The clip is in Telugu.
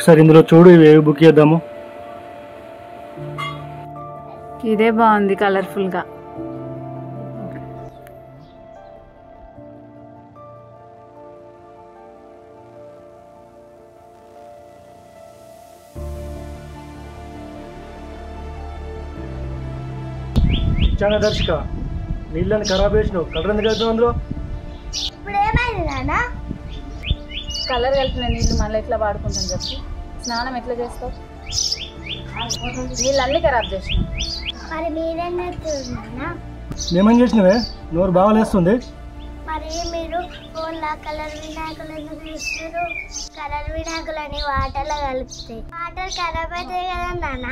ఒకసారి ఇందులో చూడు, ఇవి ఏవి బుక్ చేద్దాము. ఇదే బాగుంది కలర్ఫుల్గా. చాలా దర్శక నీళ్ళని ఖరాబ్ చేసినావు. కలర్ ఎందుకు వెళ్తావు అందులో? కలర్ కలిపిన నీళ్ళు మళ్ళీ ఎట్లా వాడుకుంటాను చెప్పి, స్నానం ఎట్లా చేస్తావు? నీళ్ళన్నీ ఖరాబ్ చేసినావు. మరి మీరేం చేస్తున్నానా? మేమేం చేసినవే? నోరు బాగాలేస్తుంది. మరి మీరు ఫోన్లో కలర్ వినాయకులు ఎందుకు చూస్తారు? కలర్ వినాయకులని వాటర్లో కలిపితే వాటర్ ఖరాబ్ అవుతాయి కదా నాన్న.